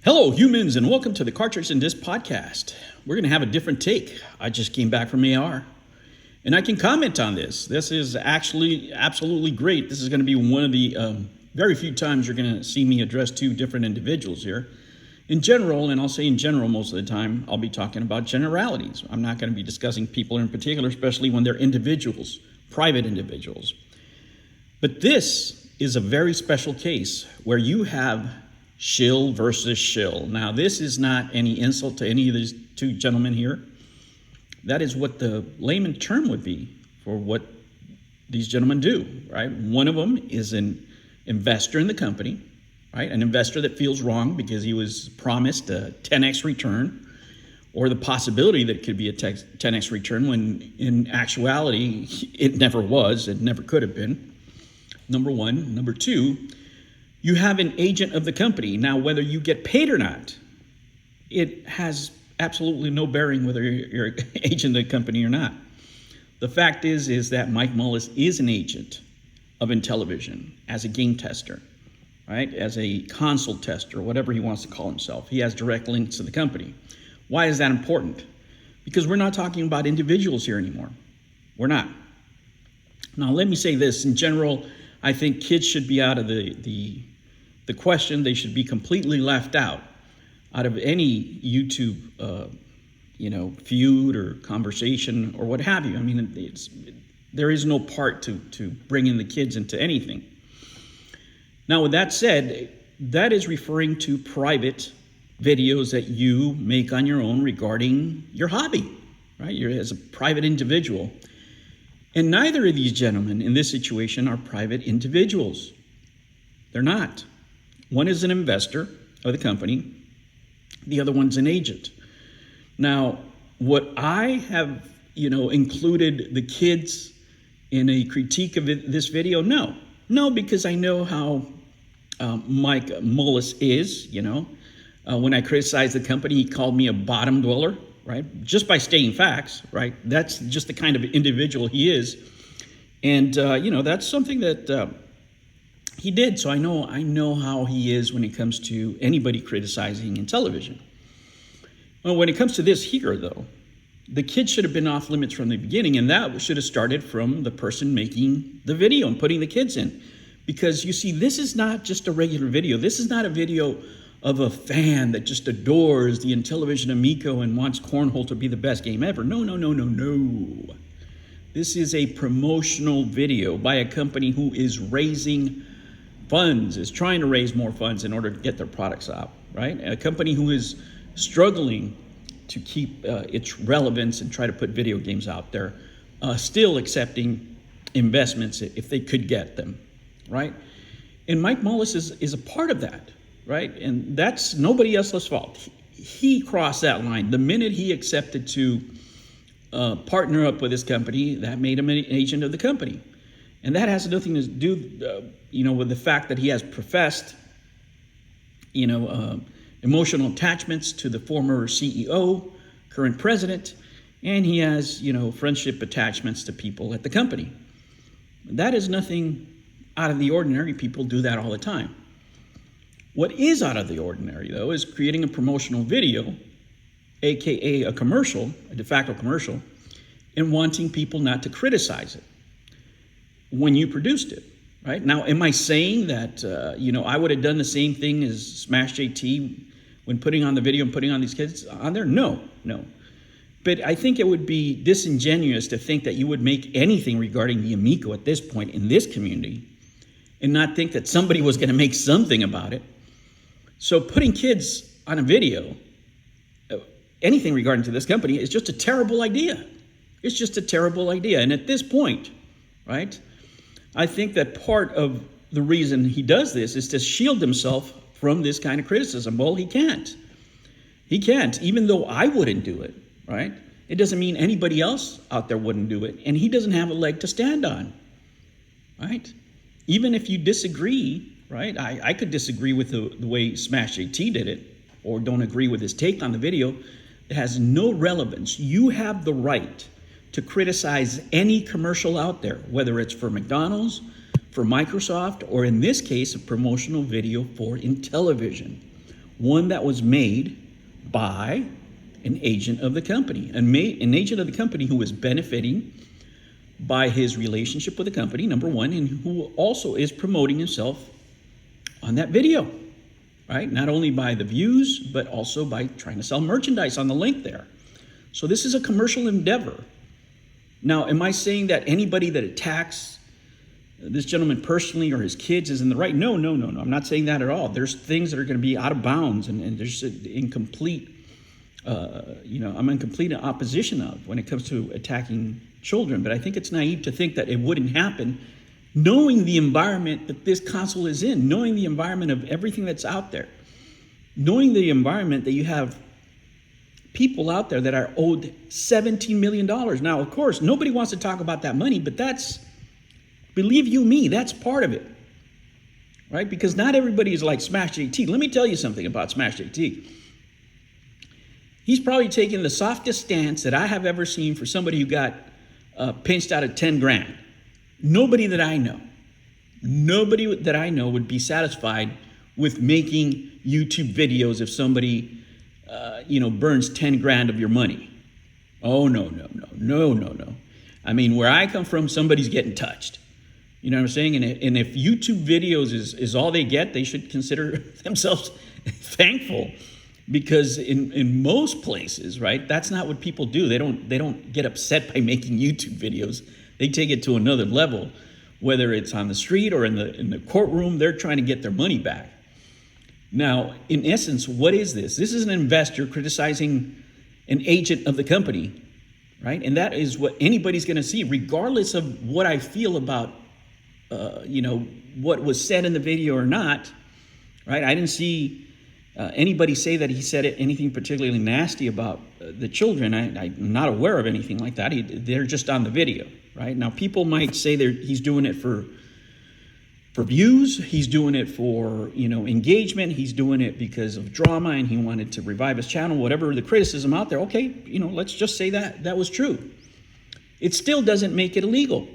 Hello, humans, and welcome to the Cartridge and Disc podcast. We're going to have a different take. I just came back from AR, and I can comment on this. This is actually absolutely great. This is going to be one of the very few times you're going to see me address two different individuals here. In general, and I'll say in general most of the time, I'll be talking about generalities. I'm not going to be discussing people in particular, especially when they're individuals, private individuals. But this is a very special case where you have shill versus shill. Now, this is not any insult to any of these two gentlemen here. That is what the layman term would be for what these gentlemen do, right? One of them is an investor in the company, right? An investor that feels wrong because he was promised a 10x return, or the possibility that it could be a 10x return when in actuality it never was, it never could have been. Number one. Number two, you have an agent of the company. Now, whether you get paid or not, it has absolutely no bearing whether you're an agent of the company or not. The fact is that Mike Mullis is an agent of Intellivision as a game tester, right? As a console tester, whatever he wants to call himself. He has direct links to the company. Why is that important? Because we're not talking about individuals here anymore. We're not. Now, let me say this. In general, I think kids should be out of the question. They should be completely left out of any YouTube, feud or conversation or what have you. I mean, there is no part to bringing the kids into anything. Now, with that said, that is referring to private videos that you make on your own regarding your hobby, right? You're as a private individual. And neither of these gentlemen in this situation are private individuals. They're not. One is an investor of the company. The other one's an agent. Now, what I have, included the kids in a critique of this video? No, because I know how Mike Mullis is, When I criticized the company, he called me a bottom dweller. Right? Just by stating facts, right? That's just the kind of individual he is. And, that's something that he did. So I know how he is when it comes to anybody criticizing Intellivision. Well, when it comes to this here, though, the kid should have been off limits from the beginning, and that should have started from the person making the video and putting the kids in. Because, you see, this is not just a regular video. This is not a video of a fan that just adores the Intellivision Amico and wants Cornhole to be the best game ever. No. This is a promotional video by a company who is raising funds, is trying to raise more funds in order to get their products out, right? A company who is struggling to keep its relevance and try to put video games out there, still accepting investments if they could get them, right? And Mike Mullis is a part of that. Right? And that's nobody else's fault. He crossed that line. The minute he accepted to partner up with his company, that made him an agent of the company. And that has nothing to do, with the fact that he has professed, emotional attachments to the former CEO, current president, and he has, friendship attachments to people at the company. That is nothing out of the ordinary. People do that all the time. What is out of the ordinary, though, is creating a promotional video, aka a commercial, a de facto commercial, and wanting people not to criticize it when you produced it, right? Now, am I saying that, I would have done the same thing as Smash JT when putting on the video and putting on these kids on there? No. But I think it would be disingenuous to think that you would make anything regarding the Amico at this point in this community and not think that somebody was going to make something about it. So putting kids on a video, anything regarding to this company, is just a terrible idea. It's just a terrible idea. And at this point, right, I think that part of the reason he does this is to shield himself from this kind of criticism. Well, he can't. He can't, even though I wouldn't do it, right? It doesn't mean anybody else out there wouldn't do it. And he doesn't have a leg to stand on, right? Even if you disagree, right? I could disagree with the way Smash JT did it, or don't agree with his take on the video. It has no relevance. You have the right to criticize any commercial out there, whether it's for McDonald's, for Microsoft, or in this case, a promotional video for Intellivision. one that was made by an agent of the company, an agent of the company who was benefiting by his relationship with the company, number one, and who also is promoting himself on that video, right? Not only by the views, but also by trying to sell merchandise on the link there. So this is a commercial endeavor. Now, am I saying that anybody that attacks this gentleman personally or his kids is in the right? No. I'm not saying that at all. There's things that are going to be out of bounds, and there's incomplete, I'm in complete opposition of when it comes to attacking children. But I think it's naive to think that it wouldn't happen, knowing the environment that this console is in, knowing the environment of everything that's out there, knowing the environment that you have people out there that are owed $17 million. Now, of course, nobody wants to talk about that money, but that's, believe you me, that's part of it, right? Because not everybody is like Smash JT. Let me tell you something about Smash JT. He's probably taken the softest stance that I have ever seen for somebody who got pinched out of 10 grand. Nobody that I know would be satisfied with making YouTube videos if somebody burns 10 grand of your money. Oh, no. I mean, where I come from, somebody's getting touched. You know what I'm saying? And if YouTube videos is all they get, they should consider themselves thankful, because in most places, right, that's not what people do. They don't get upset by making YouTube videos. They take it to another level, whether it's on the street or in the courtroom. They're trying to get their money back. Now, in essence, what is this? This is an investor criticizing an agent of the company, right? And that is what anybody's going to see, regardless of what I feel about, what was said in the video or not, right? I didn't see anybody say that he said anything particularly nasty about the children. I'm not aware of anything like that. They're just on the video, right? Now, people might say he's doing it for views, he's doing it for engagement, he's doing it because of drama, and he wanted to revive his channel. Whatever the criticism out there, okay, let's just say that was true. It still doesn't make it illegal,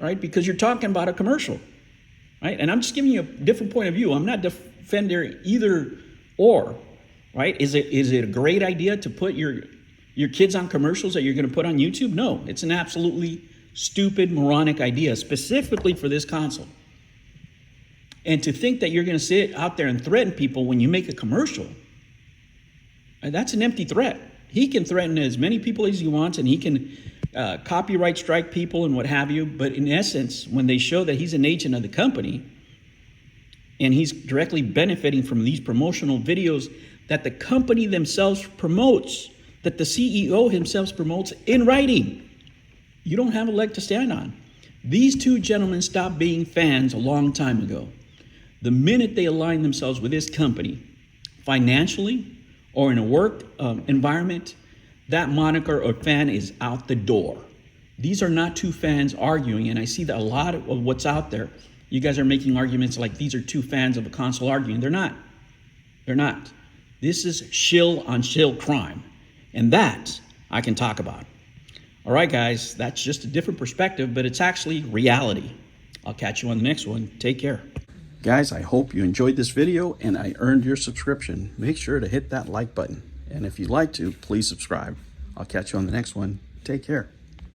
right? Because you're talking about a commercial, right? And I'm just giving you a different point of view. I'm not defending either or, right? Is it a great idea to put your kids on commercials that you're going to put on YouTube? No, it's an absolutely stupid, moronic idea, specifically for this console. And to think that you're going to sit out there and threaten people when you make a commercial, that's an empty threat. He can threaten as many people as he wants, and he can copyright strike people and what have you. But in essence, when they show that he's an agent of the company and he's directly benefiting from these promotional videos that the company themselves promotes, that the CEO himself promotes in writing, you don't have a leg to stand on. These two gentlemen stopped being fans a long time ago. The minute they align themselves with this company, financially or in a work environment, that moniker or fan is out the door. These are not two fans arguing, and I see that a lot of what's out there, you guys are making arguments like these are two fans of a console arguing. They're not. They're not. This is shill on shill crime, and that I can talk about. All right, guys, that's just a different perspective, but it's actually reality. I'll catch you on the next one. Take care. Guys, I hope you enjoyed this video and I earned your subscription. Make sure to hit that like button. And if you'd like to, please subscribe. I'll catch you on the next one. Take care.